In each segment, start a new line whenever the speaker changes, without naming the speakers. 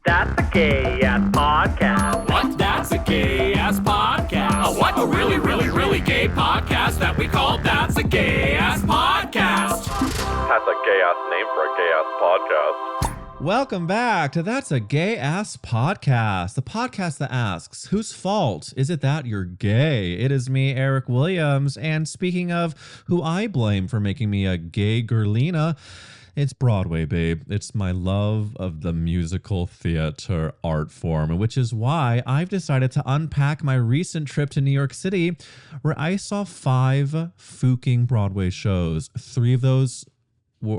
That's a gay-ass podcast.
What? That's a gay-ass podcast. A what? A really, really, really gay podcast that we call That's a Gay-Ass Podcast.
That's a gay-ass name for a gay-ass podcast.
Welcome back to That's a Gay-Ass Podcast, the podcast that asks, whose fault is it that you're gay? It is me, Eric Williams, and speaking of who I blame for making me a gay girlina, it's Broadway, babe. It's my love of the musical theater art form, which is why I've decided to unpack my recent trip to New York City, where I saw 5 fucking Broadway shows. 3 of those,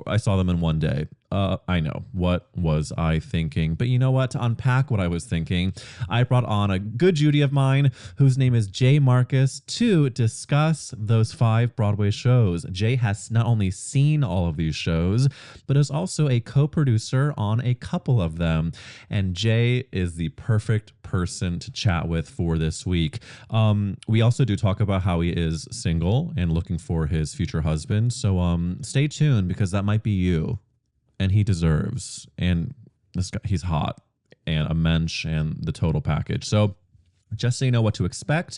I saw them in one day. I know. What was I thinking? But you know what? To unpack what I was thinking, I brought on a good Judy of mine, whose name is Jay Marcus, to discuss those 5 Broadway shows. Jay has not only seen all of these shows, but is also a co-producer on a couple of them. And Jay is the perfect person to chat with for this week. We also do talk about how he is single and looking for his future husband. So stay tuned, because that might be you. And he deserves, and this guy, he's hot, and a mensch, and the total package. So just so you know what to expect,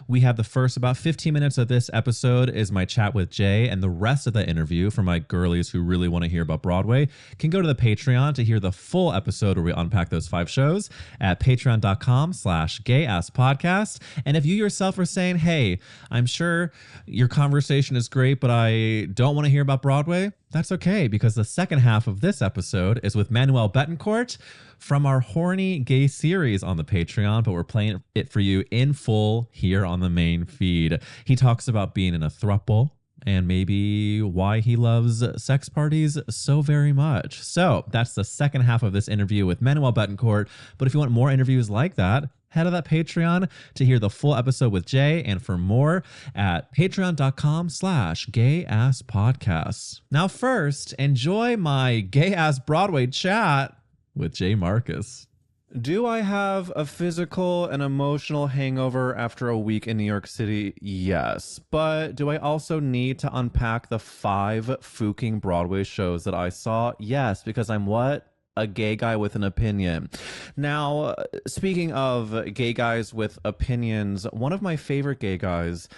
we have the first about 15 minutes of this episode is my chat with Jay, and the rest of the interview for my girlies who really want to hear about Broadway can go to the Patreon to hear the full episode where we unpack those 5 shows at patreon.com/gayasspodcast. And if you yourself are saying, hey, I'm sure your conversation is great, but I don't want to hear about Broadway, that's okay, because the second half of this episode is with Manuel Betancourt from our horny gay series on the Patreon, but we're playing it for you in full here on the main feed. He talks about being in a thruple and maybe why he loves sex parties so very much. So that's the second half of this interview with Manuel Betancourt. But if you want more interviews like that, head to that Patreon to hear the full episode with Jay, and for more at patreon.com/gayasspodcasts. Now first, enjoy my gay-ass Broadway chat with Jay Marcus. Do I have a physical and emotional hangover after a week in New York City? Yes. But do I also need to unpack the 5 fucking Broadway shows that I saw? Yes, because I'm what? A gay guy with an opinion. Now, speaking of gay guys with opinions, one of my favorite gay guys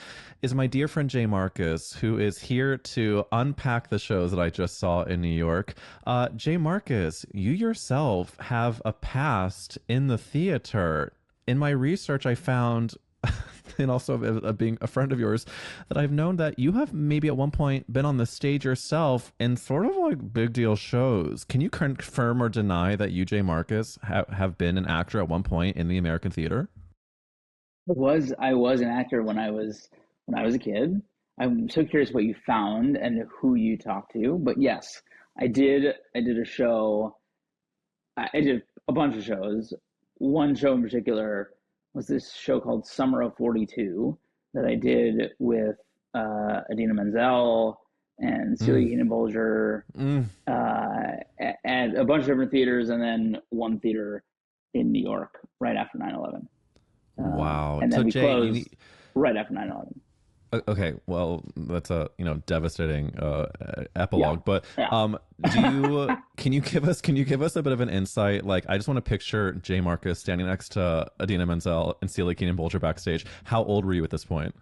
is my dear friend Jay Marcus, who is here to unpack the shows that I just saw in New York. Jay Marcus, you yourself have a past in the theater. In my research, I found, and also being a friend of yours, that I've known that you have maybe at one point been on the stage yourself in sort of like big deal shows. Can you confirm or deny that you, Jay Marcus, have been an actor at one point in the American theater?
I was an actor when I was a kid. I'm so curious what you found and who you talked to, but yes, I did a show. I did a bunch of shows. One show in particular was this show called Summer of 42 that I did with Idina Menzel and Celia Keenan-Bolger at a bunch of different theaters, and then one theater in New York right after 9/11.
Wow.
And then
so
we
Jay,
closed right after 9/11.
Okay, well, that's a devastating epilogue.
Yeah.
But can you give us a bit of an insight? Like, I just want to picture Jay Marcus standing next to Idina Menzel and Celia Keenan-Bolger backstage. How old were you at this point?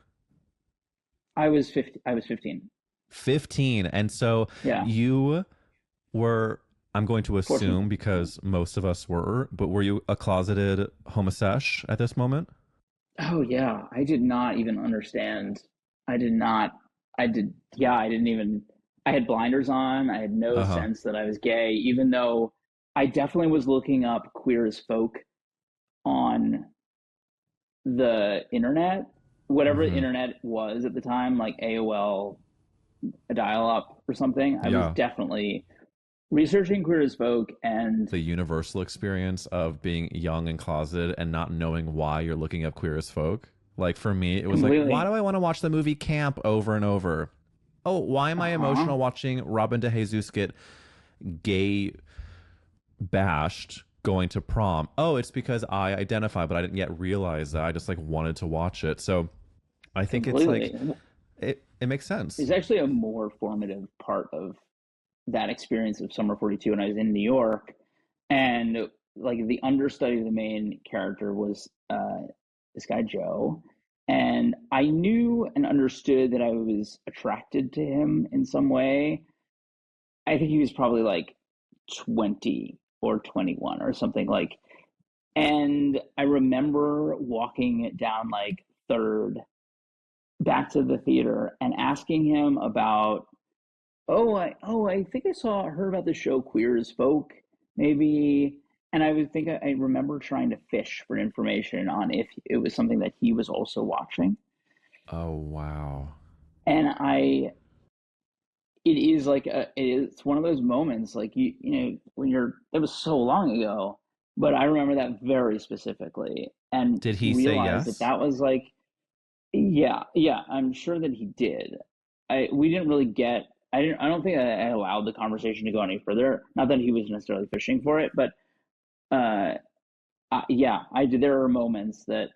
I was 15.
15, and so
Yeah.
you were. I'm going to assume
14.
Because most of us were, but were you a closeted homosexual at this moment?
Oh yeah, I did not even understand. I didn't even, I had blinders on. I had no sense that I was gay, even though I definitely was looking up queer as folk on the internet, whatever the internet was at the time, like AOL, a dial-up or something. I was definitely researching queer as folk, and
the universal experience of being young and closeted and not knowing why you're looking up queer as folk. Like, for me, it was
completely.
like, why do I want to watch the movie Camp over and over? Oh, why am I emotional watching Robin DeJesus get gay bashed going to prom? Oh, it's because I identify, but I didn't yet realize that. I just like wanted to watch it. So I think
completely.
it's like it makes sense.
It's actually a more formative part of that experience of Summer 42 when I was in New York. And like the understudy of the main character was this guy Joe, and I knew and understood that I was attracted to him in some way. I think he was probably like 20 or 21 or something like. And I remember walking down like Third back to the theater and asking him about, I think heard about the show Queer as Folk, maybe. And I remember trying to fish for information on if it was something that he was also watching.
Oh, wow.
And it is like it's one of those moments, like you know, it was so long ago, but I remember that very specifically. And
did he say yes?
That was like, yeah, I'm sure that he did. We didn't really get. I don't think I allowed the conversation to go any further. Not that he was necessarily fishing for it, but yeah, I did. There are moments that,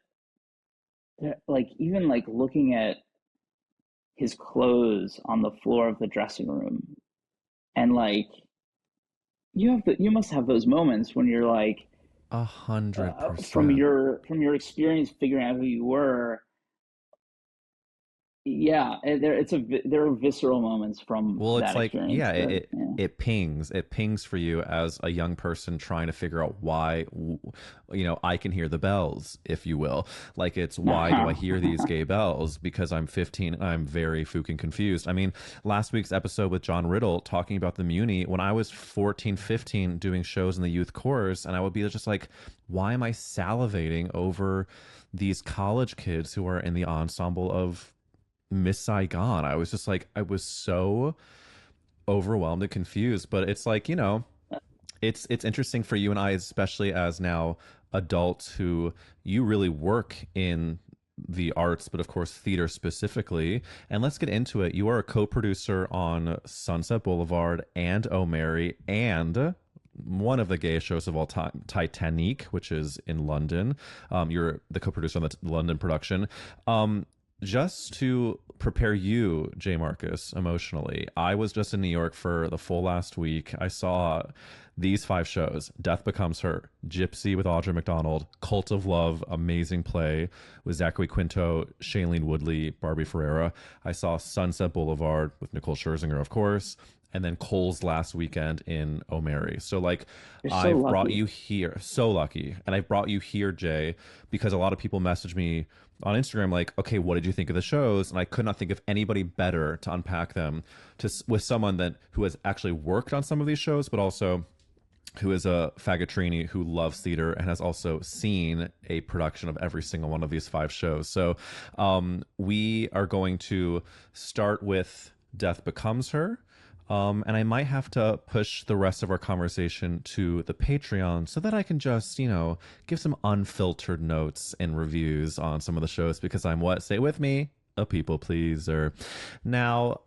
like, even like looking at his clothes on the floor of the dressing room, and like you must have those moments when you're like
100%
from your experience figuring out who you were. Yeah, there are visceral moments from
it's like,
experience.
yeah, it pings for you as a young person trying to figure out why, you know, I can hear the bells, if you will. Like, it's why do I hear these gay bells? Because I'm 15 and I'm very fucking confused. I mean, last week's episode with John Riddle talking about the Muni, when I was 14, 15 doing shows in the youth chorus, and I would be just like, why am I salivating over these college kids who are in the ensemble of Miss Saigon? I was just like, I was so overwhelmed and confused. But it's like, you know, it's interesting for you and I, especially as now adults who you really work in the arts, but of course theater specifically. And let's get into it. You are a co-producer on Sunset Boulevard and Oh Mary, and one of the gayest shows of all time, Titanic, which is in London. You're the co-producer on the London production. Just to prepare you, J. Marcus, emotionally, I was just in New York for the full last week. I saw these 5 shows: Death Becomes Her, Gypsy with Audra McDonald, Cult of Love, amazing play with Zachary Quinto, Shailene Woodley, Barbie Ferreira. I saw Sunset Boulevard with Nicole Scherzinger, of course, and then Cole's last weekend in Oh Mary. So like, I've brought you here, so lucky. And I've brought you here, Jay, because a lot of people message me on Instagram like, okay, what did you think of the shows? And I could not think of anybody better to unpack them with someone who has actually worked on some of these shows, but also who is a faggotrini who loves theater and has also seen a production of every single one of these 5 shows. So we are going to start with Death Becomes Her. And I might have to push the rest of our conversation to the Patreon so that I can just, you know, give some unfiltered notes and reviews on some of the shows, because I'm say it with me, a people pleaser. Now,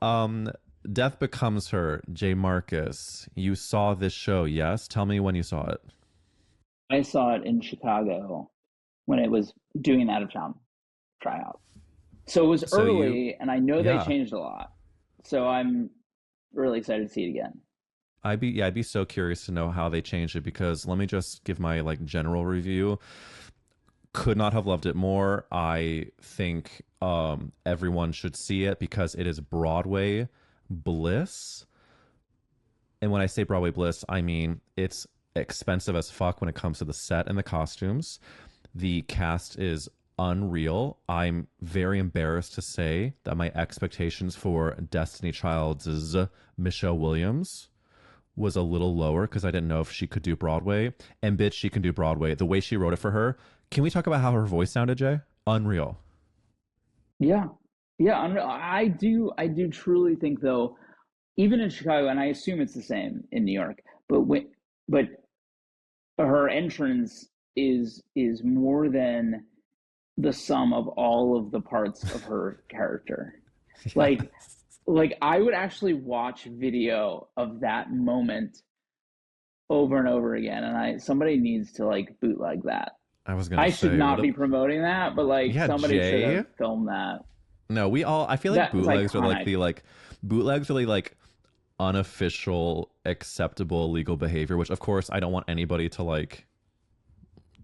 Death Becomes Her, J. Marcus, you saw this show, yes? Tell me when you saw it.
I saw it in Chicago when it was doing an out-of-town tryout. So it was early, and I know they changed a lot. So I'm really excited to see it again.
I'd be so curious to know how they changed it, because let me just give my like general review. Could not have loved it more. I think everyone should see it because it is Broadway bliss. And when I say Broadway bliss, I mean it's expensive as fuck when it comes to the set and the costumes. The cast is unreal. I'm very embarrassed to say that my expectations for Destiny Child's Michelle Williams was a little lower because I didn't know if she could do Broadway. And bitch, she can do Broadway. The way she wrote it for her. Can we talk about how her voice sounded, Jay? Unreal.
Yeah, unreal. I do truly think, though, even in Chicago, and I assume it's the same in New York, but her entrance is more than the sum of all of the parts of her character. Yes. Like I would actually watch video of that moment over and over again, and somebody needs to like bootleg that. I should not be promoting that, but like somebody should have filmed that.
No, I feel like bootlegs are bootlegs really like unofficial acceptable legal behavior, which of course I don't want anybody to like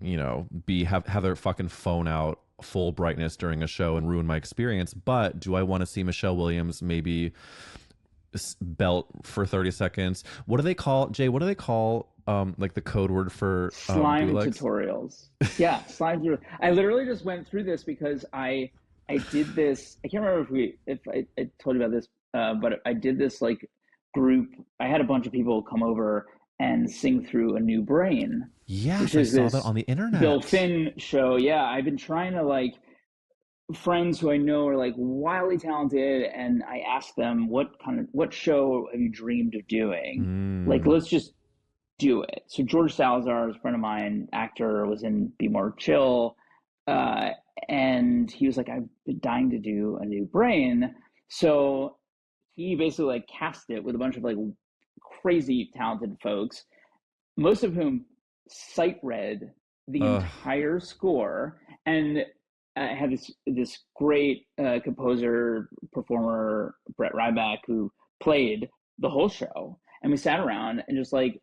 you know, have their fucking phone out full brightness during a show and ruin my experience. But do I want to see Michelle Williams maybe belt for 30 seconds? What do they call, Jay? What do they call like the code word for
slime
bootlegs?
tutorials? Yeah, slime tutorials. I literally just went through this because I did this. I can't remember if I told you about this, but I did this like group. I had a bunch of people come over and sing through A New Brain.
Yes, I saw that on the internet.
Bill Finn show. Yeah, I've been trying to like friends who I know are like wildly talented, and I asked them what show have you dreamed of doing? Like, let's just do it. So George Salazar is a friend of mine, actor, was in Be More Chill, and he was like, I've been dying to do A New Brain. So he basically like cast it with a bunch of like crazy talented folks, most of whom sight read the entire score, and had this great composer performer, Brett Ryback, who played the whole show, and we sat around and just like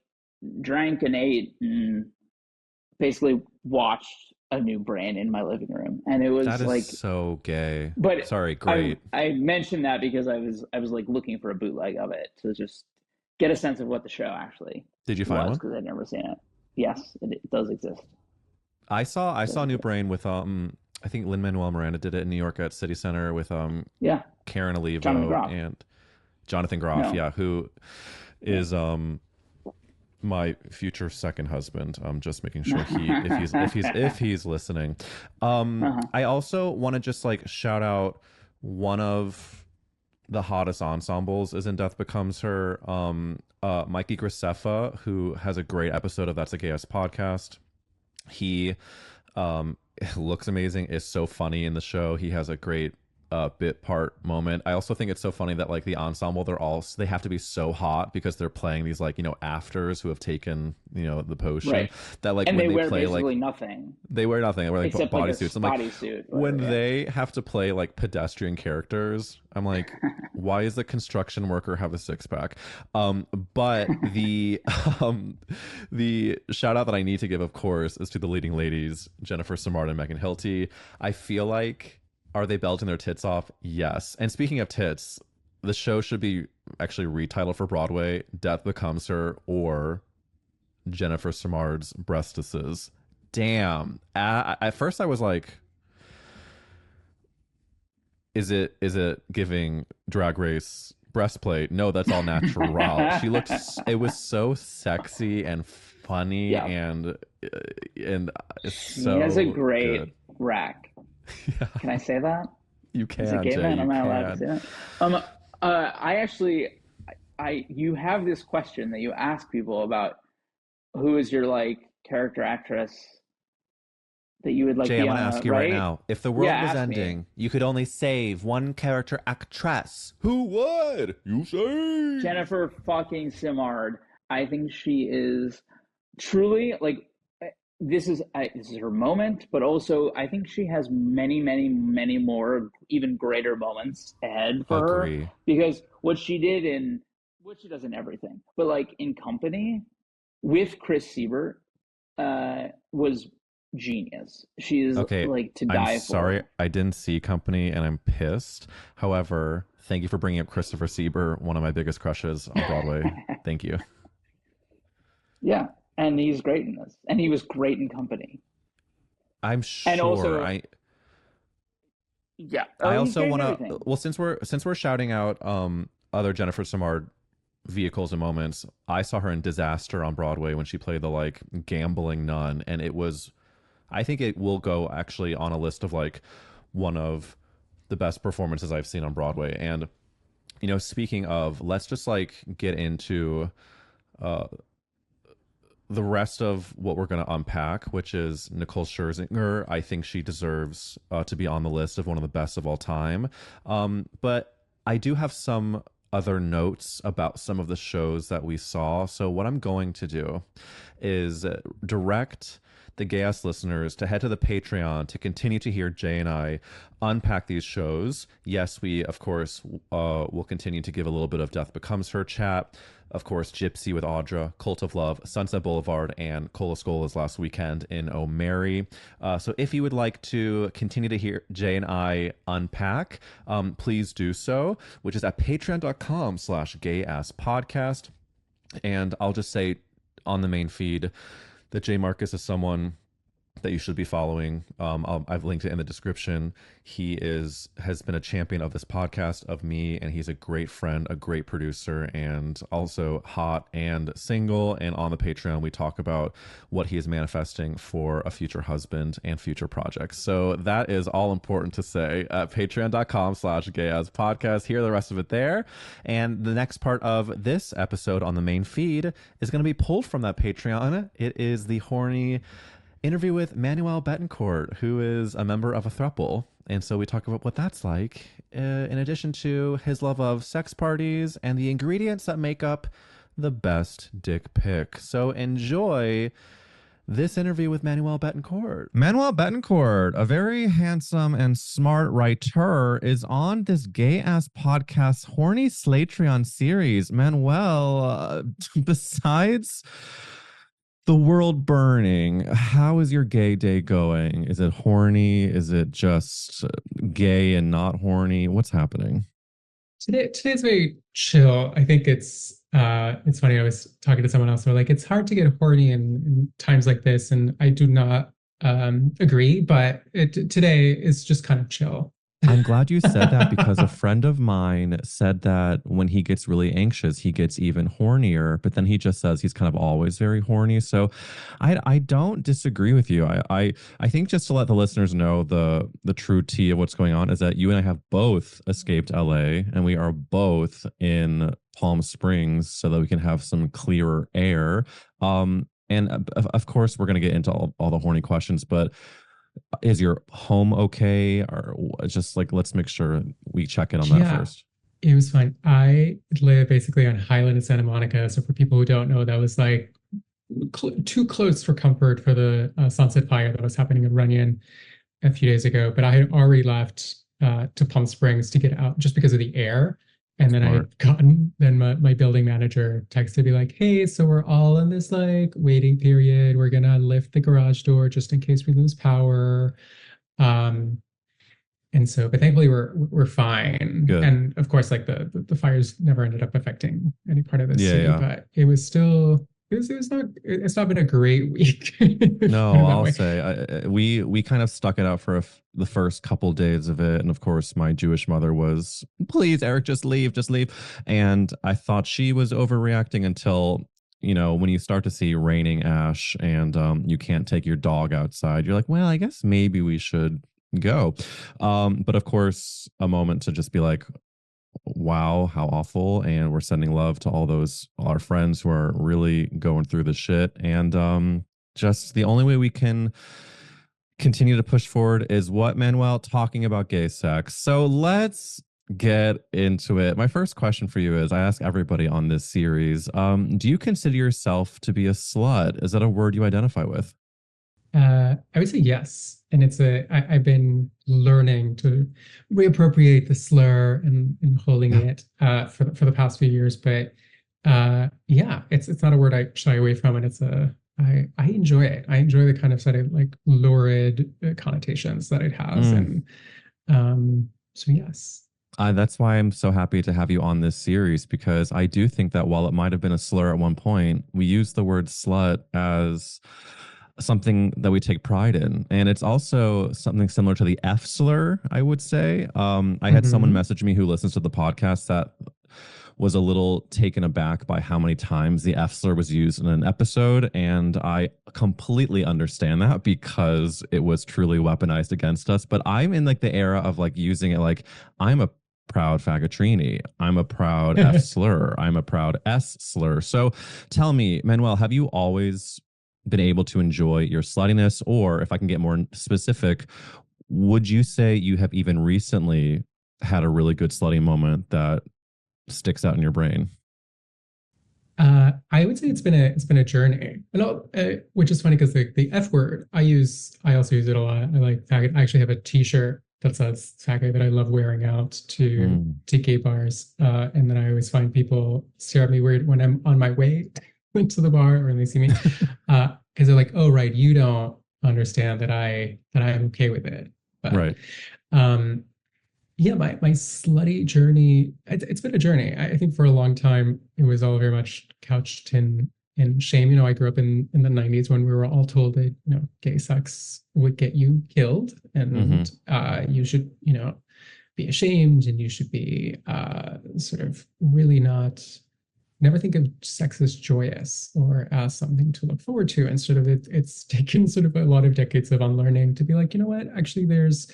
drank and ate and basically watched A New Brain in my living room. And it was like
so gay.
But
sorry, great.
I mentioned that because I was like looking for a bootleg of it to just get a sense of what the show actually
did you find one?
Because I'd never seen it. Yes, it does exist.
I saw New Brain with I think Lin-Manuel Miranda did it in New York at City Center with Karen Olivo and Jonathan Groff, who is my future second husband. I'm just making sure if he's listening. I also want to just like shout out one of the hottest ensembles is in Death Becomes Her. Mikey Graceffa, who has a great episode of That's a Gay Ass Podcast. He looks amazing, is so funny in the show. He has a great bit part moment. I also think it's so funny that like the ensemble, they have to be so hot because they're playing these like, you know, afters who have taken, you know, the potion, right? That like, and when they wear play
basically
like
nothing.
They wear nothing. They wear like bodysuits. I'm like,
bodysuit,
when they have to play like pedestrian characters, I'm like, why is the construction worker have a six pack? But the shout out that I need to give, of course, is to the leading ladies, Jennifer Simard and Megan Hilty. I feel like, are they belting their tits off? Yes. And speaking of tits, the show should be actually retitled for Broadway, Death Becomes Her, or Jennifer Simard's Breastises. Damn. At first I was like, is it giving Drag Race breastplate? No, that's all natural. It was so sexy and funny, and
she has a great
good
rack.
Yeah.
Can I say that?
You can.
As a gay man, am I allowed to say that? You have this question that you ask people about who is your like character actress that you would like.
Jay, I want to ask you right now: if the world was ending, you could only save one character actress. Who would you say?
Jennifer fucking Simard. I think she is truly like. This is her moment, but also I think she has many, many, many more even greater moments ahead for her, because what she does in everything, but like in Company with Chris Siebert was genius. She is like to die for.
I'm sorry, I didn't see Company and I'm pissed. However, thank you for bringing up Christopher Siebert, one of my biggest crushes on Broadway. Thank you.
Yeah. And he's great in this. And he was great in Company.
I'm sure.
And also,
I also want to. Well, since we're shouting out other Jennifer Simard vehicles and moments, I saw her in Disaster on Broadway when she played the like gambling nun, and it was. I think it will go actually on a list of like one of the best performances I've seen on Broadway. And you know, speaking of, let's just like get into. The rest of what we're going to unpack, which is Nicole Scherzinger. I think she deserves to be on the list of one of the best of all time. But I do have some other notes about some of the shows that we saw. So what I'm going to do is direct the gay-ass listeners to head to the Patreon to continue to hear Jay and I unpack these shows. Yes, we, of course, will continue to give a little bit of Death Becomes Her chat. Of course, Gypsy with Audra, Cult of Love, Sunset Boulevard, and Cola Scola's last weekend in O'Mary. So if you would like to continue to hear Jay and I unpack, please do so, which is at patreon.com/gayasspodcast. And I'll just say on the main feed that Jay Marcus is someone that you should be following. I've linked it in the description. He has been a champion of this podcast, of me, and he's a great friend, a great producer, and also hot and single. And on the Patreon, we talk about what he is manifesting for a future husband and future projects. So that is all important to say at patreon.com/gayaspodcast. Hear the rest of it there. And the next part of this episode on the main feed is going to be pulled from that Patreon. It is the horny interview with Manuel Betancourt, who is a member of a thruple. And so we talk about what that's like, in addition to his love of sex parties and the ingredients that make up the best dick pic. So enjoy this interview with Manuel Betancourt. Manuel Betancourt, a very handsome and smart writer, is on this gay-ass podcast, Horny Slaytreon series. Manuel, besides the world burning, how is your gay day going? Is it horny? Is it just gay and not horny? What's happening?
Today's very chill. I think it's funny. I was talking to someone else. They're like, it's hard to get horny in times like this, and I do not agree. But today is just kind of chill.
I'm glad you said that, because a friend of mine said that when he gets really anxious, he gets even hornier, but then he just says he's kind of always very horny. So I don't disagree with you. I think, just to let the listeners know the true tea of what's going on, is that you and I have both escaped LA, and we are both in Palm Springs so that we can have some clearer air. And of course, we're going to get into all the horny questions, but is your home okay? Or just like, let's make sure we check in on that first.
It was fine. I live basically on Highland in Santa Monica. So for people who don't know, that was like too close for comfort for the Sunset Fire that was happening in Runyon a few days ago. But I had already left to Palm Springs to get out just because of the air. And then I had gotten, my building manager texted me like, hey, so we're all in this like waiting period. We're going to lift the garage door just in case we lose power. And so, but thankfully we're fine. Good. And of course, like the fires never ended up affecting any part of the city, but it was still, it's not been a great week.
No, I'll say we kind of stuck it out for the first couple days of it. And of course, my Jewish mother was, please, Eric, just leave. And I thought she was overreacting until, when you start to see raining ash and you can't take your dog outside, you're like, well, I guess maybe we should go. But of course, a moment to just be like, wow, how awful. And we're sending love to all our friends who are really going through the shit. And just the only way we can continue to push forward is what, Manuel, talking about gay sex. So let's get into it. My first question for you is, I ask everybody on this series, do you consider yourself to be a slut? Is that a word you identify with?
I would say yes. And I've been learning to reappropriate the slur and holding it for the past few years. But yeah, it's not a word I shy away from, and I enjoy it. I enjoy the kind of sort of like lurid connotations that it has. And so yes.
That's why I'm so happy to have you on this series, because I do think that while it might have been a slur at one point, we use the word slut as something that we take pride in. And it's also something similar to the f-slur, I would say. I had someone message me who listens to the podcast that was a little taken aback by how many times the f-slur was used in an episode. And I completely understand that, because it was truly weaponized against us. But I'm in like the era of like using it like, I'm a proud faggotrini, I'm a proud f-slur, I'm a proud s-slur. So tell me, Manuel, have you always been able to enjoy your sluttiness? Or if I can get more specific, would you say you have even recently had a really good slutty moment that sticks out in your brain?
I would say it's been a journey, which is funny because the F word I also use it a lot. I like faggot. I actually have a T-shirt that's a sake that I love wearing out to gay bars. And then I always find people stare at me weird when I'm on my way to the bar or when they see me, because they're like, "Oh, right, you don't understand that I'm okay with it." But
Right.
yeah, my slutty journey, it's been a journey. I think for a long time it was all very much couched in shame. You know, I grew up in the 90s when we were all told that, you know, gay sex would get you killed, and you should, you know, be ashamed, and you should be sort of really never think of sex as joyous or as something to look forward to. And sort of it's taken sort of a lot of decades of unlearning to be like, you know what, actually there's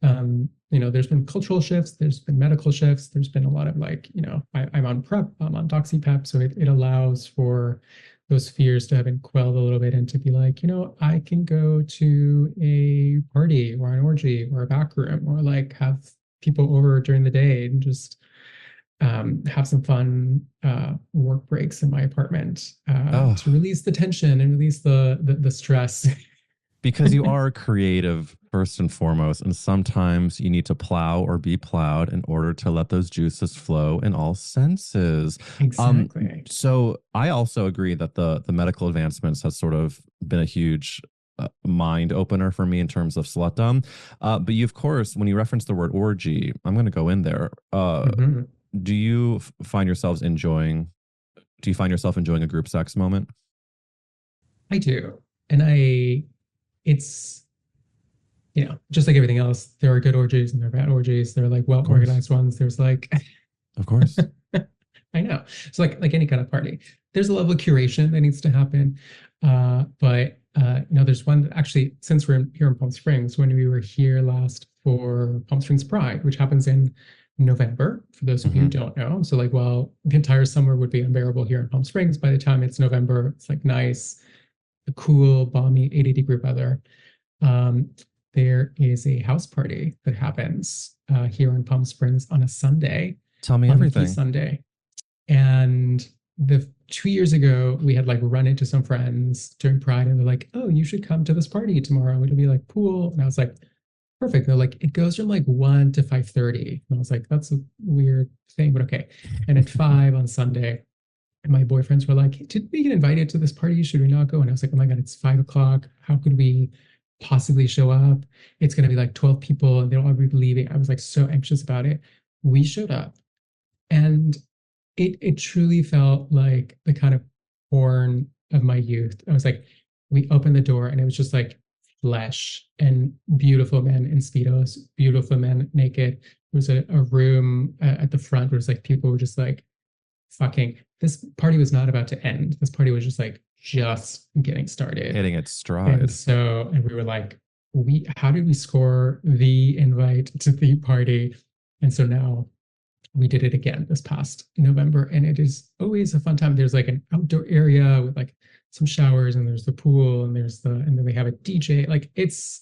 you know, there's been cultural shifts, there's been medical shifts, there's been a lot of like, you know, I'm on PrEP, I'm on DoxyPep, so it allows for those fears to have been quelled a little bit, and to be like, you know, I can go to a party or an orgy or a back room, or like have people over during the day and just have some fun work breaks in my apartment to release the tension and release the stress.
Because you are creative first and foremost, and sometimes you need to plow or be plowed in order to let those juices flow in all senses.
Exactly.
So I also agree that the medical advancements has sort of been a huge mind opener for me in terms of slutdom. But you, of course, when you reference the word orgy, I'm going to go in there. Do you find yourself enjoying a group sex moment?
I do. And it's, you know, just like everything else, there are good orgies and there are bad orgies. There are like well-organized ones. There's like,
of course,
I know. So like any kind of party, there's a level of curation that needs to happen. But you know, there's one actually, since we're here in Palm Springs, when we were here last for Palm Springs Pride, which happens in November, for those of you who don't know. So like, while the entire summer would be unbearable here in Palm Springs, by the time it's November, it's like nice, cool, balmy 80-degree weather. There is a house party that happens here in Palm Springs on a Sunday.
Tell me everything.
Sunday. And 2 years ago, we had like run into some friends during Pride, and they're like, "Oh, you should come to this party tomorrow. It'll be like pool." And I was like, "Perfect." They're like, "It goes from like 1 to 5:30." And I was like, "That's a weird thing, but okay." And at 5 on Sunday, and my boyfriends were like, "Did we get invited to this party? Should we not go?" And I was like, "Oh my God, it's 5 o'clock. How could we possibly show up? It's going to be like 12 people and they'll all be leaving." I was like so anxious about it. We showed up, and it truly felt like the kind of porn of my youth. I was like, we opened the door and it was just like flesh and beautiful men in Speedos, beautiful men naked. There was a room at the front where it was like people were just like fucking. This party was not about to end. This party was just getting started,
hitting its stride.
And we were like, how did we score the invite to the party? And so now we did it again this past November, and it is always a fun time. There's like an outdoor area with like some showers, and there's the pool, and and then they have a DJ. Like it's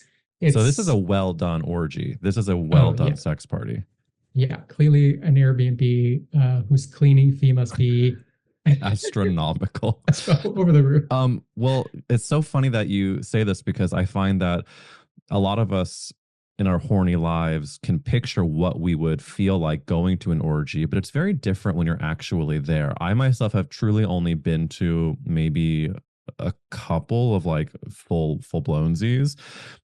so this is a well done orgy. This is a well done sex party.
Yeah, clearly an Airbnb whose cleaning fee must be
astronomical.
Over the roof.
Well, it's so funny that you say this, because I find that a lot of us in our horny lives can picture what we would feel like going to an orgy, but it's very different when you're actually there. I myself have truly only been to maybe a couple of like full blownsies,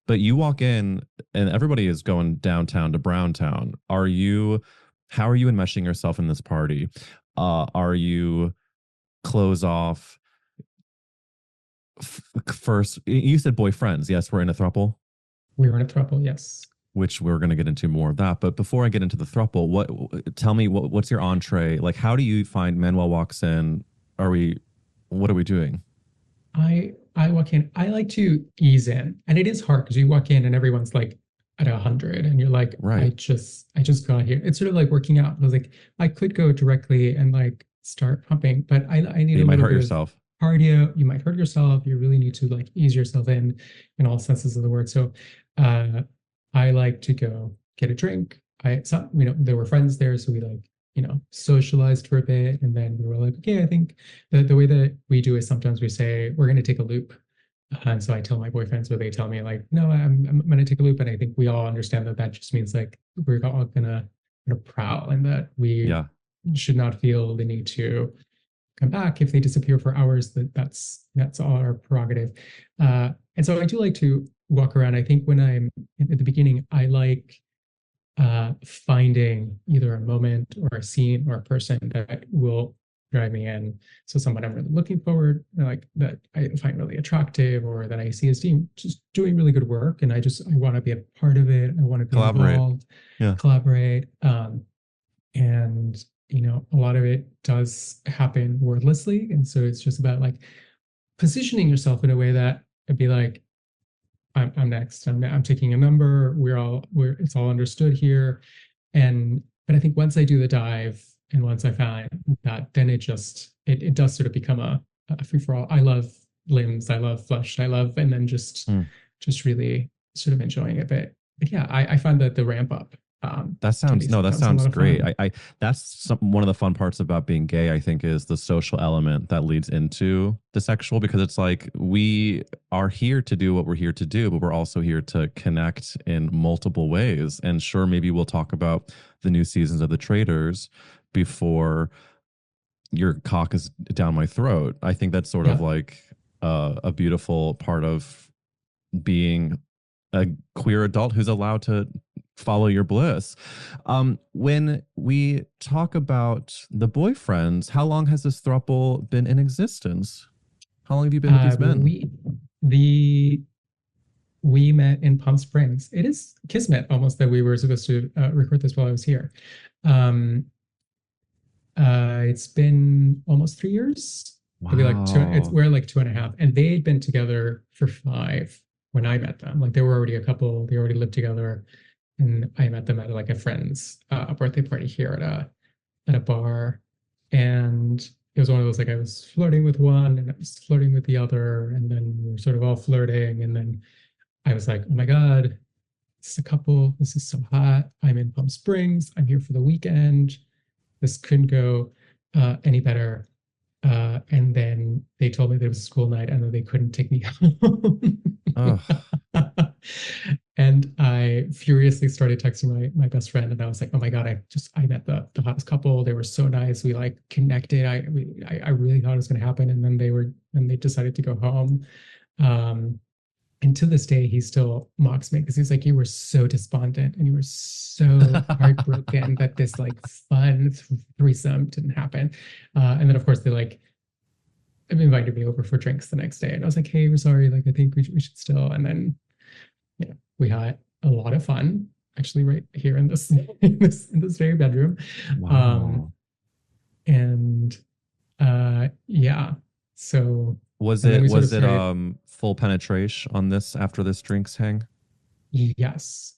but you walk in and everybody is going downtown to Browntown. How are you enmeshing yourself in this party? Are you close off first? You said boyfriends. Yes, we're in a throuple.
We were in a throuple, yes.
Which we're going to get into more of that. But before I get into the throuple, tell me what's your entree? Like, how do you find Manuel walks in? What are we doing?
I walk in. I like to ease in, and it is hard because you walk in and everyone's like at 100, and you're like, right. I just got here. It's sort of like working out. I was like, I could go directly and like start pumping, but I need. You might hurt yourself. Cardio. You might hurt yourself. You really need to like ease yourself in all senses of the word. So, I like to go get a drink. There were friends there, so we like, socialized for a bit, and then we were like, okay, I think the way that we do is sometimes we say we're going to take a loop. And so I tell my boyfriends, or they tell me like, no, I'm gonna take a loop. And I think we all understand that that just means like we're all gonna prowl, and that we
Yeah.
should not feel the need to come back if they disappear for hours. That's all our prerogative. And so I do like to walk around. I think when I'm at the beginning, I like finding either a moment or a scene or a person that will drive me in. So someone I'm really looking forward, like that I find really attractive, or that I see as team just doing really good work, and I want to be a part of it. I want to be
Collaborate.
involved,
Yeah.
collaborate. And a lot of it does happen wordlessly, and so it's just about like positioning yourself in a way that I'd be like, I'm next. I'm taking a number. It's all understood here. But I think once I do the dive, and once I find that, then it does sort of become a free for all. I love limbs. I love flesh. And then just really sort of enjoying it. But yeah, I find that the ramp up.
That sounds great. That's one of the fun parts about being gay, I think, is the social element that leads into the sexual, because it's like we are here to do what we're here to do, but we're also here to connect in multiple ways. And sure, maybe we'll talk about the new seasons of The Traitors before your cock is down my throat. I think that's sort of like a beautiful part of being a queer adult who's allowed to follow your bliss. When we talk about the boyfriends, how long has this throuple been in existence? How long have you been with these men?
We met in Palm Springs. It is kismet almost that we were supposed to record this while I was here. It's been almost 3 years.
Wow.
Maybe like we're like 2.5, and they'd been together for 5 when I met them. Like they were already a couple. They already lived together. And I met them at like a friend's birthday party here at a bar, and it was one of those like I was flirting with one and I was flirting with the other, and then we were sort of all flirting, and then I was like, oh my god, this is a couple. This is so hot. I'm in Palm Springs. I'm here for the weekend. This couldn't go any better. And then they told me there was a school night, and then they couldn't take me home.
Oh.
And I furiously started texting my best friend, and I was like, oh my god, I met the hottest couple. They were so nice. We like connected. I really thought it was going to happen. And then they decided to go home. And to this day, he still mocks me because he's like, you were so despondent and you were so heartbroken that this like fun threesome didn't happen. And then of course they like invited me over for drinks the next day, and I was like, hey, we're sorry. Like, I think we should still. And then we had a lot of fun actually right here in this in this very bedroom.
Wow.
Yeah. So
was it full penetration on this after this drinks hang?
Yes,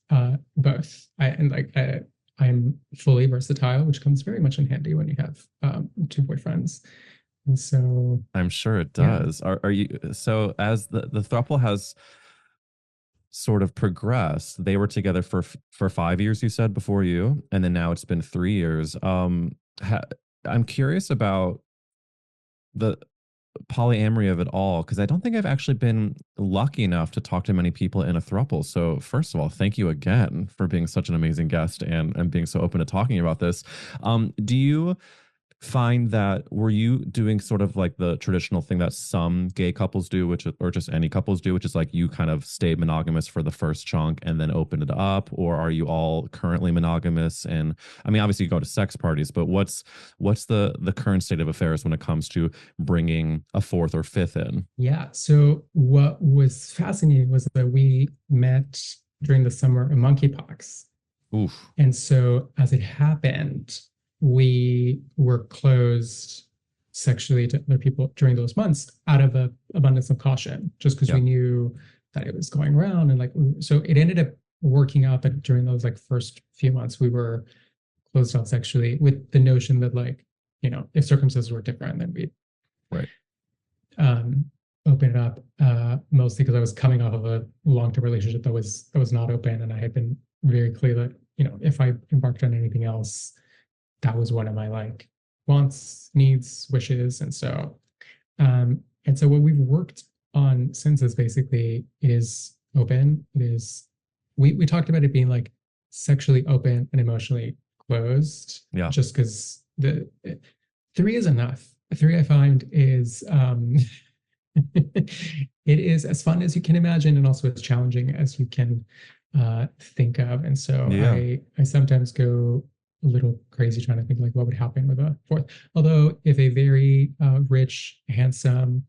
both. I'm fully versatile, which comes very much in handy when you have 2 boyfriends. And so
I'm sure it does. Yeah. Are you, so as the throuple has sort of progressed, they were together for 5 years, you said, before you, and then now it's been 3 years. I'm curious about the polyamory of it all, because I don't think I've actually been lucky enough to talk to many people in a throuple. So first of all, thank you again for being such an amazing guest and being so open to talking about this. Do you find that, were you doing sort of like the traditional thing that some gay couples do, or just any couples do, which is like you kind of stay monogamous for the first chunk and then open it up? Or are you all currently monogamous? And I mean, obviously you go to sex parties, but what's the current state of affairs when it comes to bringing a 4th or 5th in?
Yeah. So what was fascinating was that we met during the summer of monkeypox.
Oof.
And so as it happened, we were closed sexually to other people during those months out of an abundance of caution, just because we knew that it was going around. And like, so it ended up working out that during those like first few months, we were closed off sexually, with the notion that like, if circumstances were different, then we'd open it up, mostly because I was coming off of a long-term relationship that was not open. And I had been very clear that, if I embarked on anything else, that was one of my like wants, needs, wishes. And so what we've worked on Senses, basically, it is open. It is, we talked about it being like sexually open and emotionally closed.
Yeah.
Just because three is enough. Three, I find, is it is as fun as you can imagine, and also as challenging as you can think of. And so
Yeah.
I sometimes go a little crazy trying to think like what would happen with a fourth. Although if a very rich, handsome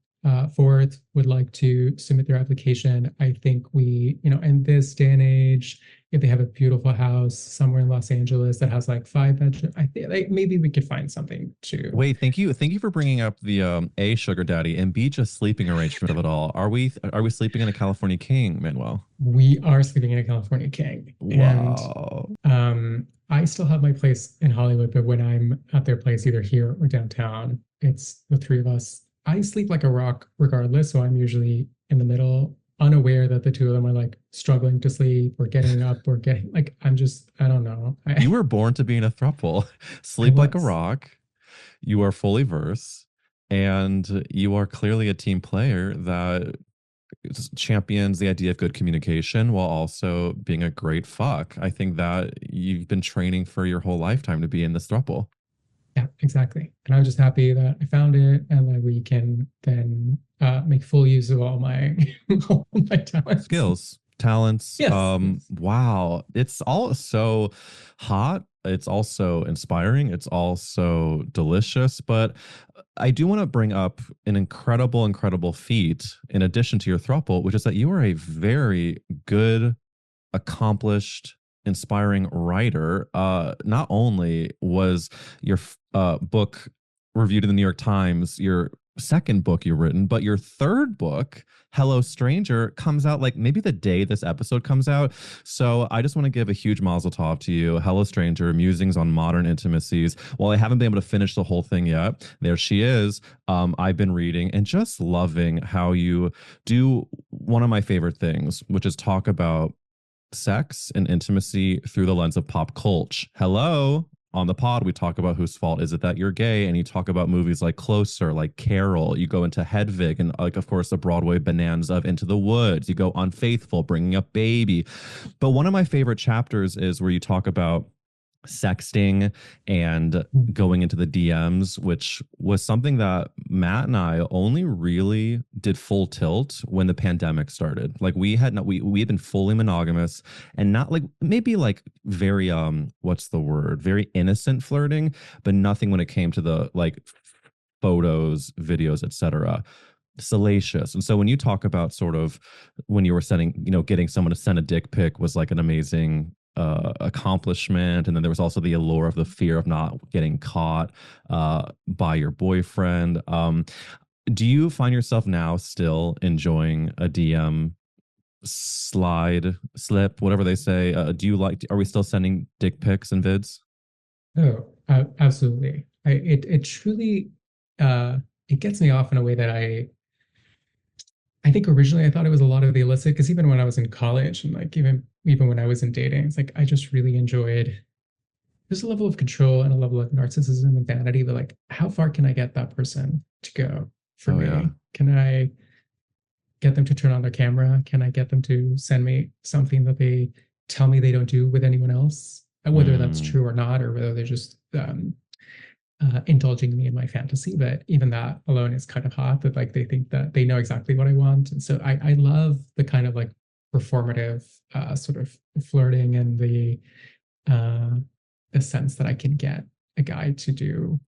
fourth would like to submit their application, I think we, in this day and age, if they have a beautiful house somewhere in Los Angeles that has like 5 bedrooms, I think like maybe we could find something to.
Wait, thank you for bringing up the A, sugar daddy, and B, just sleeping arrangement of it all. Are we sleeping in a California king, Manuel?
We are sleeping in a California king.
Wow.
And I still have my place in Hollywood, but when I'm at their place, either here or downtown, it's the three of us. I sleep like a rock regardless, so I'm usually in the middle, unaware that the two of them are like struggling to sleep or getting up or getting like, I don't know.
You were born to be in a throuple. Sleep like a rock. You are fully verse, and you are clearly a team player that champions the idea of good communication while also being a great fuck. I think that you've been training for your whole lifetime to be in this throuple.
Yeah, exactly. And I'm just happy that I found it and that we can then make full use of all my all my talents.
Skills, talents.
Yes.
Wow. It's all so hot. It's also inspiring. It's also delicious. But I do want to bring up an incredible feat in addition to your throuple, which is that you are a very good, accomplished, inspiring writer. Not only was your book reviewed in the New York Times, your second book you've written, but your third book, Hello Stranger, comes out like maybe the day this episode comes out. So I just want to give a huge mazel tov to you. Hello Stranger, Musings on Modern Intimacies. While I haven't been able to finish the whole thing yet, there she is. I've been reading and just loving how you do one of my favorite things, which is talk about sex and intimacy through the lens of pop culture. Hello. On the pod, we talk about whose fault is it that you're gay, and you talk about movies like Closer, like Carol. You go into Hedwig, and like, of course, the Broadway bonanza of Into the Woods. You go Unfaithful, Bringing Up Baby. But one of my favorite chapters is where you talk about sexting and going into the DMs, which was something that Matt and I only really did full tilt when the pandemic started. Like we had been fully monogamous and not like maybe like very what's the word? Very innocent flirting, but nothing when it came to the like photos, videos, etc. Salacious. And so when you talk about sort of when you were sending, getting someone to send a dick pic was like an amazing accomplishment, and then there was also the allure of the fear of not getting caught by your boyfriend. Do you find yourself now still enjoying a DM slip, whatever they say? Are we still sending dick pics and vids?
Oh, absolutely. It truly it gets me off in a way that I think originally I thought it was a lot of the illicit, because even when I was in college and like even when I was in dating, it's like I just really enjoyed, there's a level of control and a level of narcissism and vanity, but like how far can I get that person to go for me? Yeah. Can I get them to turn on their camera? Can I get them to send me something that they tell me they don't do with anyone else? Whether that's true or not, or whether they're just indulging me in my fantasy. But even that alone is kind of hot, that like they think that they know exactly what I want. And so I love the kind of like performative sort of flirting and the sense that I can get a guy to do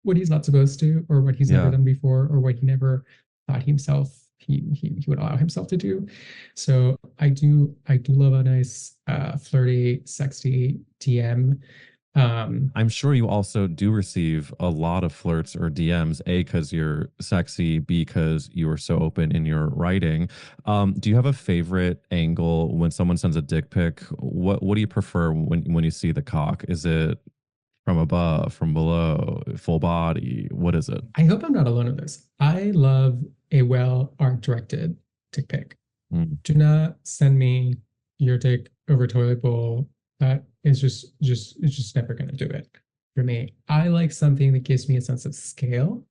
what he's not supposed to, or what he's never done before, or what he never thought himself he would allow himself to do. So I do love a nice flirty, sexy DM.
I'm sure you also do receive a lot of flirts or DMs, A, because you're sexy, B, because you are so open in your writing. Do you have a favorite angle when someone sends a dick pic? What do you prefer when you see the cock? Is it from above, from below, full body? What is it?
I hope I'm not alone in this. I love a well art directed dick pic. Do not send me your dick over a toilet bowl. That is just never going to do it for me. I like something that gives me a sense of scale,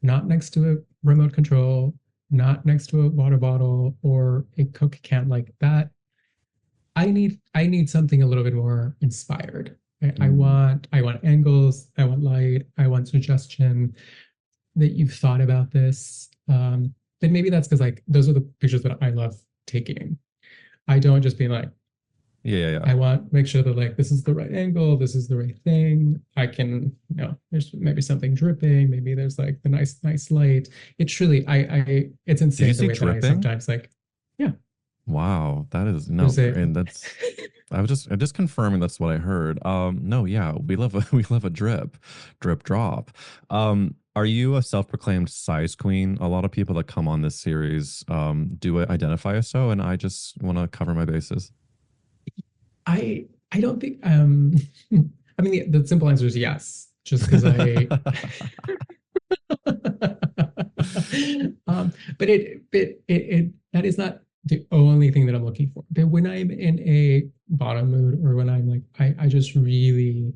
not next to a remote control, not next to a water bottle or a Coke can like that. I need something a little bit more inspired. I want angles, I want light, I want suggestion that you've thought about this. Then maybe that's because like those are the pictures that I love taking. I don't just be like,
Yeah.
I want make sure that like this is the right angle, this is the right thing. I can, there's maybe something dripping, maybe there's like the nice light. It's truly it's insane the way that I sometimes like, yeah.
Wow, that is no, and that's I'm just confirming that's what I heard. No, yeah, we love a drip drop. Are you a self-proclaimed size queen? A lot of people that come on this series do identify as so, and I just want to cover my bases.
I don't think I mean the simple answer is yes, just because I but it that is not the only thing that I'm looking for. But when I'm in a bottom mood or when I'm like I just really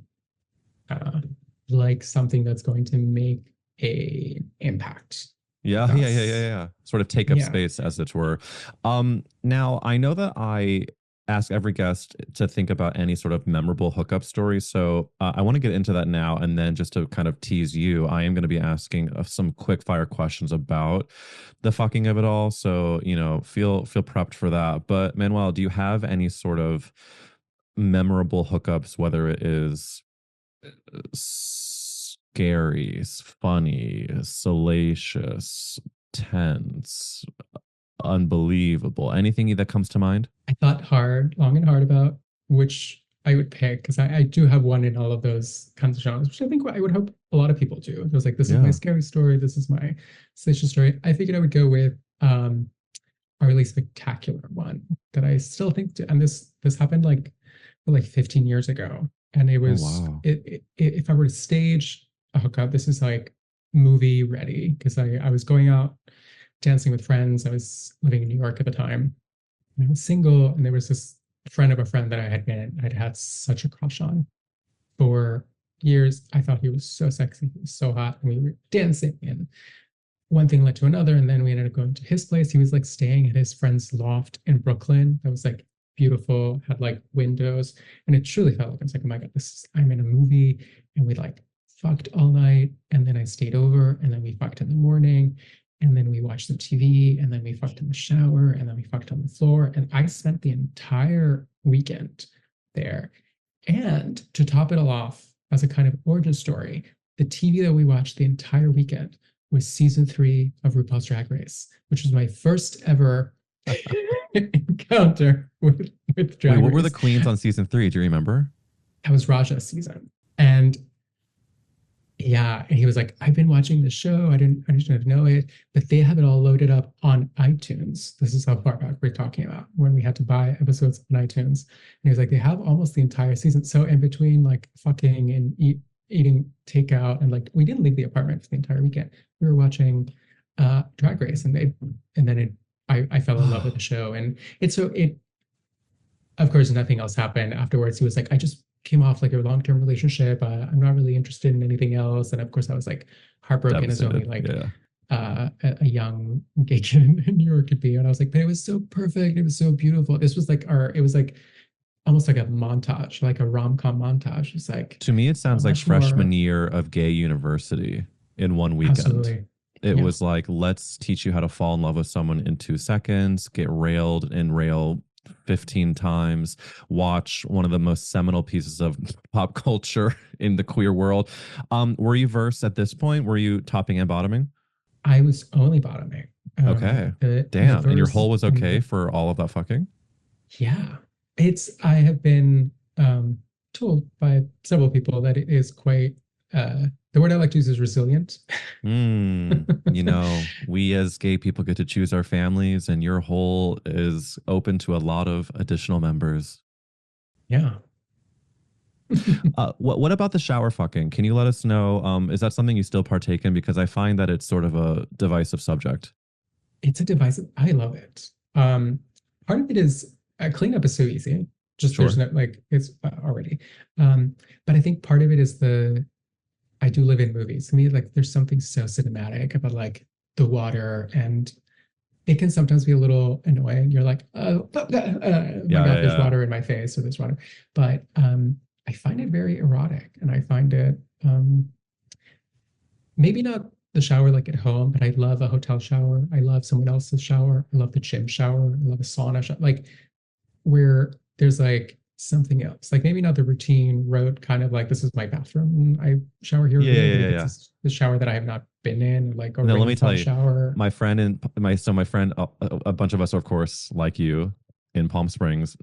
like something that's going to make a impact.
Yeah. Sort of take up space, as it were. Now I know that I ask every guest to think about any sort of memorable hookup story. So I want to get into that now. And then just to kind of tease you, I am going to be asking some quick fire questions about the fucking of it all. So, feel prepped for that. But Manuel, do you have any sort of memorable hookups, whether it is scary, funny, salacious, tense, unbelievable, anything that comes to mind?
I thought long and hard about which I would pick because I do have one in all of those kinds of genres, which I think I would hope a lot of people do. It was like, this is my scary story, this is my salacious story. I figured I would go with a really spectacular one that I still think, and this happened like 15 years ago, and it was if I were to stage a hookup, this is like movie ready because I was going out dancing with friends. I was living in New York at the time. And I was single, and there was this friend of a friend that I'd had such a crush on for years. I thought he was so sexy, he was so hot, and we were dancing, and one thing led to another, and then we ended up going to his place. He was like staying at his friend's loft in Brooklyn. That was like beautiful, had like windows, and it truly felt like I was like, oh my God, I'm in a movie. And we like fucked all night, and then I stayed over, and then we fucked in the morning. And then we watched some TV, and then we fucked in the shower, and then we fucked on the floor. And I spent the entire weekend there. And to top it all off, as a kind of origin story, the TV that we watched the entire weekend was season 3 of RuPaul's Drag Race, which was my first ever encounter with Drag Race.
What were the queens on season 3? Do you remember?
That was Raja's season. And yeah, and he was like, I've been watching the show. I didn't know it, but they have it all loaded up on iTunes. This is how far back we're talking about, when we had to buy episodes on iTunes. And he was like, they have almost the entire season. So in between like fucking and eating takeout, and like we didn't leave the apartment for the entire weekend. We were watching Drag Race, and I fell in love with the show. And of course, nothing else happened afterwards. He was like, I just came off like a long-term relationship. I'm not really interested in anything else. And of course I was like heartbroken as only like a young gay kid in New York could be. And I was like, but it was so perfect. It was so beautiful. This was like it was like almost like a montage, like a rom-com montage. It's like,
to me, it sounds like freshman year of gay university in one weekend.
Absolutely.
It was like, let's teach you how to fall in love with someone in 2 seconds, get railed and rail 15 times, watch one of the most seminal pieces of pop culture in the queer world. Were you versed at this point? Were you topping and bottoming?
I was only bottoming.
Okay. Damn. And your hole was okay for all of that fucking?
Yeah. I have been told by several people that it is quite the word I like to use is resilient.
We as gay people get to choose our families, and your hole is open to a lot of additional members.
Yeah.
What about the shower fucking? Can you let us know? Is that something you still partake in? Because I find that it's sort of a divisive subject.
It's a divisive. I love it. Part of it is cleanup is so easy. Just sure. There's no like it's already. But I think part of it is I do live in movies. To me, like there's something so cinematic about like the water and it can sometimes be a little annoying. You're like, oh my God, there's water in my face or there's water. But I find it very erotic, and I find it maybe not the shower like at home, but I love a hotel shower. I love someone else's shower. I love the gym shower. I love a sauna shower. Like where there's like something else, like maybe not the routine rote kind of like this is my bathroom. I shower here. It's the shower that I have not been in, like a
let me tell you,
shower.
My friend and my friend, a bunch of us are of course like you in Palm Springs,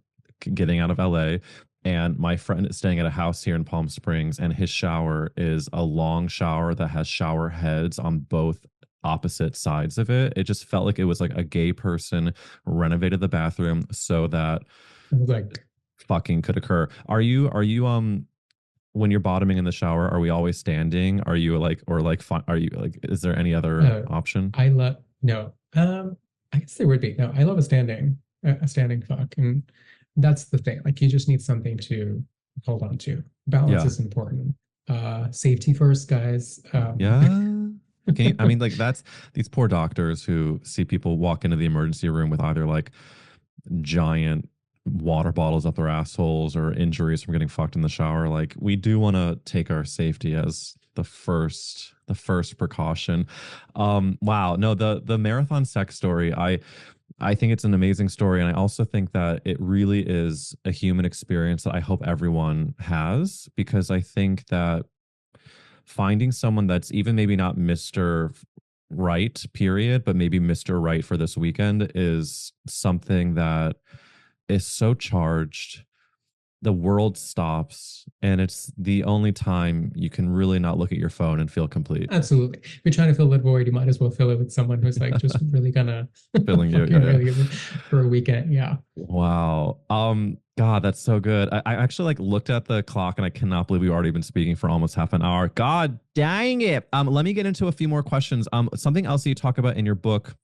getting out of LA. And my friend is staying at a house here in Palm Springs, and his shower is a long shower that has shower heads on both opposite sides of it. It just felt like it was like a gay person renovated the bathroom so that
like
fucking could occur. Are you when you're bottoming in the shower, are we always standing? Are you like, or like are you like, is there any other option?
I love no. I guess there would be. No, I love a standing fuck. And that's the thing. Like you just need something to hold on to. Balance is important. Safety first, guys.
I mean, like that's these poor doctors who see people walk into the emergency room with either like giant water bottles up their assholes or injuries from getting fucked in the shower. Like we do want to take our safety as the first precaution. Wow. No, the marathon sex story, I think it's an amazing story. And I also think that it really is a human experience that I hope everyone has, because I think that finding someone that's even maybe not Mr. Right, period, but maybe Mr. Right for this weekend is something that is so charged. The world stops, and it's the only time you can really not look at your phone and feel complete.
Absolutely. If you're trying to fill that void, you might as well fill it with someone who's like just really gonna
filling you
really for a weekend. Yeah.
Wow. God, that's so good. I actually like looked at the clock, and I cannot believe we've already been speaking for almost half an hour. God dang it. Let me get into a few more questions. Something else that you talk about in your book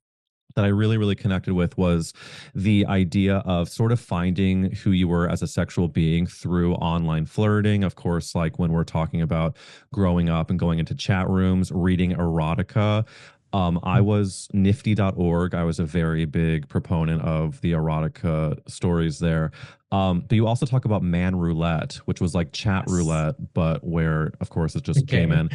that I really, really connected with was the idea of sort of finding who you were as a sexual being through online flirting. Of course, like when we're talking about growing up and going into chat rooms, reading erotica. I was nifty.org. I was a very big proponent of the erotica stories there. But you also talk about man roulette, which was like chat roulette, but where, of course, it's just gay men.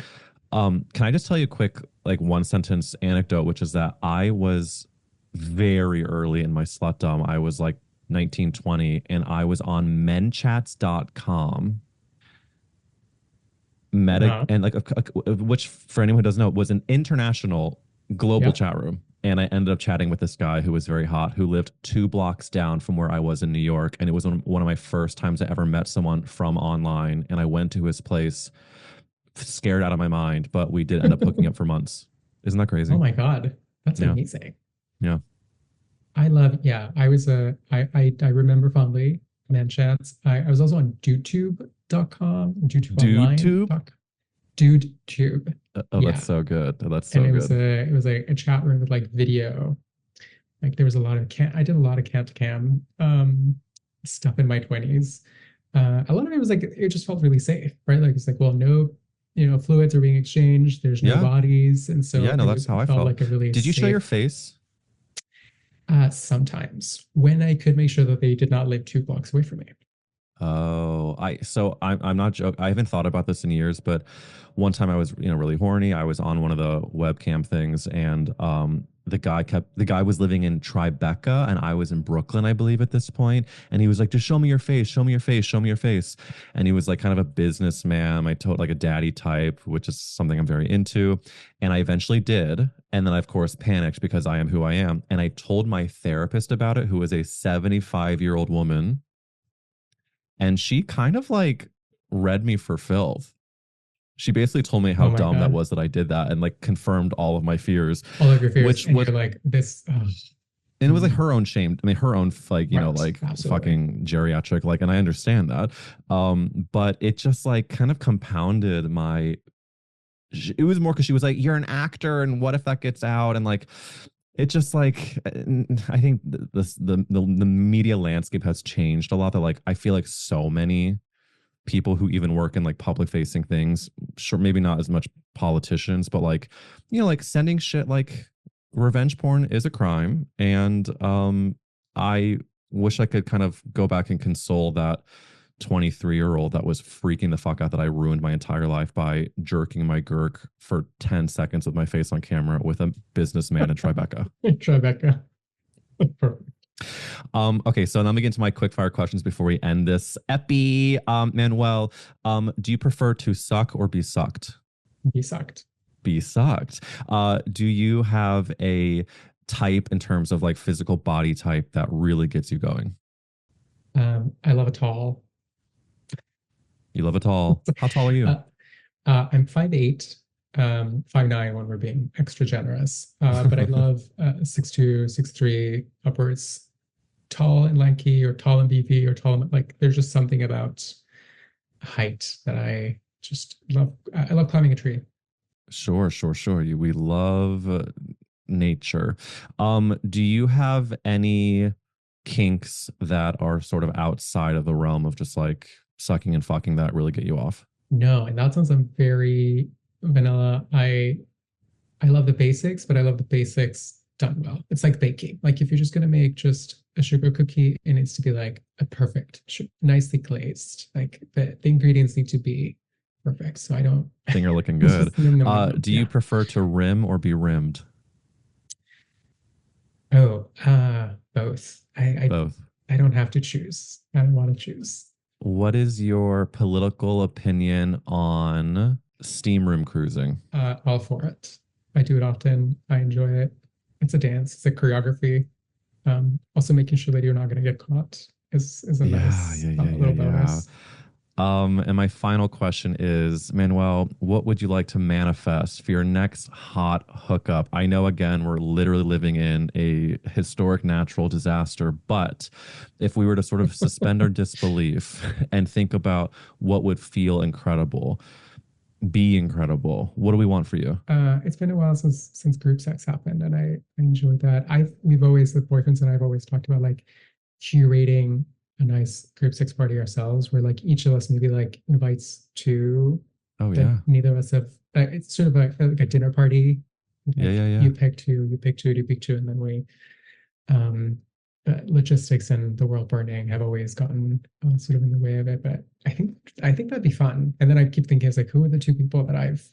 Can I just tell you a quick, like one sentence anecdote, which is that I was very early in my slutdom. I was like 19, 20, and I was on menchats.com. And like, which for anyone who doesn't know, was an international global chat room. And I ended up chatting with this guy who was very hot, who lived 2 blocks down from where I was in New York. And it was one of my first times I ever met someone from online. And I went to his place scared out of my mind, but we did end up hooking up for months. Isn't that crazy?
Oh my God. That's amazing.
Yeah.
I love, I was I remember fondly Manchats. I was also on DudeTube.com, DudeTube.
That's so good. That's so good.
It was a chat room with like video. Like there was a lot of I did a lot of cam stuff in my 20s. A lot of it was like, it just felt really safe, right? Like it's like, well, no, fluids are being exchanged. There's no bodies. And so
that's how I felt.
Like a really
Did you show your face?
Sometimes when I could make sure that they did not live 2 blocks away from me.
Oh, I'm not joking. I haven't thought about this in years, but one time I was, really horny. I was on one of the webcam things, and the guy was living in Tribeca, and I was in Brooklyn, I believe, at this point. And he was like, just show me your face, show me your face, show me your face. And he was like kind of a businessman. I told like a daddy type, which is something I'm very into. And I eventually did. And then I, of course, panicked because I am who I am. And I told my therapist about it, who is a 75-year-old woman. And she kind of like read me for filth. She basically told me how dumb that was that I did that, and like confirmed all of my fears.
All of your fears. Which was like this.
And it was like her own shame. I mean, her own like, like absolutely. Fucking geriatric. Like, and I understand that. But it just like kind of compounded my. It was more because she was like, "You're an actor, and what if that gets out?" And like, it just like, I think the media landscape has changed a lot. That like, I feel like so many people who even work in like public facing things, sure, maybe not as much politicians, but like, like sending shit like revenge porn is a crime, and I wish I could kind of go back and console that 23-year-old that was freaking the fuck out that I ruined my entire life by jerking my gurk for 10 seconds with my face on camera with a businessman in Tribeca.
Tribeca. Perfect.
Okay, so now I'm gonna get into my quick fire questions before we end this epi. Manuel, do you prefer to suck or be sucked?
Be sucked.
Be sucked. Do you have a type in terms of like physical body type that really gets you going?
I love a tall.
You love a tall. How tall are you?
I'm 5'8", 5'9" when we're being extra generous. But I love 6'2", 6'3", upwards. Tall and lanky, or tall and beefy, or tall and, like, there's just something about height that I just love. I love climbing a tree.
Sure. We love nature. Do you have any kinks that are sort of outside of the realm of just like sucking and fucking that really get you off?
No, and that sounds I'm very vanilla. I love the basics, but I love the basics done well. It's like baking. Like if you're just gonna make just a sugar cookie, it needs to be like a perfect, nicely glazed. Like the ingredients need to be perfect. So I don't
think you're looking good. Do you prefer to rim or be rimmed?
Oh, both.
Both.
I don't have to choose. I don't want to choose.
What is your political opinion on steam room cruising?
All for it. I do it often. I enjoy it. It's a dance. It's a choreography. Also making sure that you're not going to get caught is a nice little bonus.
And my final question is, Manuel, what would you like to manifest for your next hot hookup? I know, again, we're literally living in a historic natural disaster, but if we were to sort of suspend our disbelief and think about what would feel incredible, be incredible, what do we want for you?
It's been a while since group sex happened, and I enjoyed that. We've always, with boyfriends and I've always talked about like curating a nice group sex party ourselves, where like each of us maybe like invites two.
Oh yeah.
Neither of us have. It's sort of like a dinner party. Like
Yeah.
You pick two, you pick two, and then we. Logistics and the world burning have always gotten sort of in the way of it, but I think that'd be fun. And then I keep thinking, it's like, who are the two people that because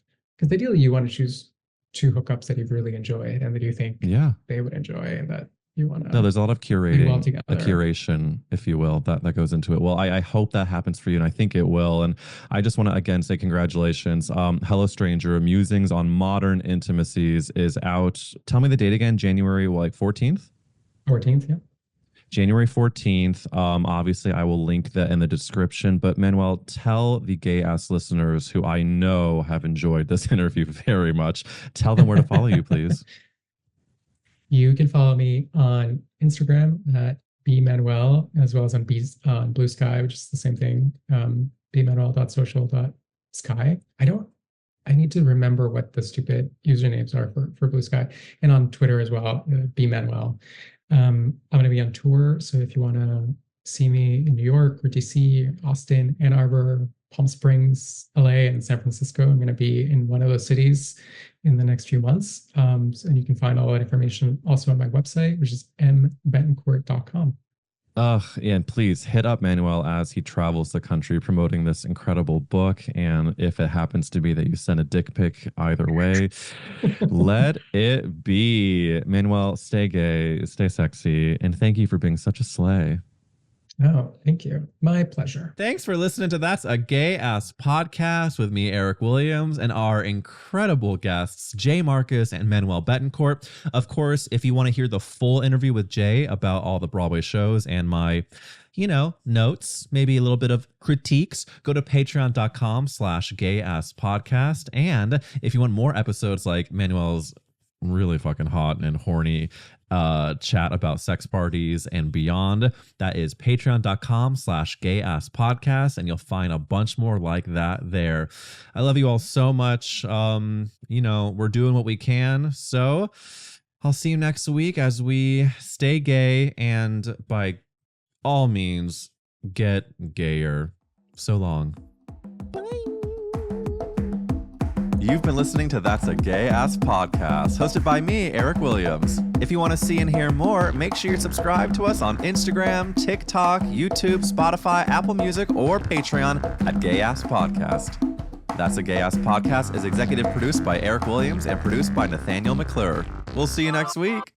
ideally you want to choose two hookups that you've really enjoyed and that you think they would enjoy, and that you want to.
No, there's a lot of curating, a curation, if you will, that goes into it. Well, I hope that happens for you, and I think it will. And I just want to again say congratulations. Hello Stranger, Musings on Modern Intimacies is out. Tell me the date again. January 14th?
14th, yeah.
January 14th. Obviously, I will link that in the description. But Manuel, tell the gay ass listeners who I know have enjoyed this interview very much. Tell them where to follow you, please.
You can follow me on Instagram at bmanuel, as well as on Blue Sky, which is the same thing. bmanuel.social.sky. I need to remember what the stupid usernames are for Blue Sky, and on Twitter as well, bmanuel. I'm going to be on tour, so if you want to see me in New York or DC, Austin, Ann Arbor, Palm Springs, LA, and San Francisco, I'm going to be in one of those cities in the next few months. And you can find all that information also on my website, which is mbetancourt.com.
And please hit up Manuel as he travels the country promoting this incredible book. And if it happens to be that you send a dick pic, either way, let it be. Manuel, stay gay, stay sexy, and thank you for being such a slay.
Oh, thank you. My pleasure.
Thanks for listening to That's a Gay Ass Podcast with me, Eric Williams, and our incredible guests, Jay Marcus and Manuel Betancourt. Of course, if you want to hear the full interview with Jay about all the Broadway shows and my, notes, maybe a little bit of critiques, go to patreon.com/gayasspodcast. And if you want more episodes like Manuel's really fucking hot and horny chat about sex parties and beyond, that is patreon.com/gayasspodcast, and you'll find a bunch more like that there. I love you all so much. We're doing what we can, so I'll see you next week as we stay gay and by all means get gayer. So long. Bye. You've been listening to That's a Gay Ass Podcast, hosted by me, Eric Williams. If you want to see and hear more, make sure you subscribe to us on Instagram, TikTok, YouTube, Spotify, Apple Music, or Patreon at Gay Ass Podcast. That's a Gay Ass Podcast is executive produced by Eric Williams and produced by Nathaniel McClure. We'll see you next week.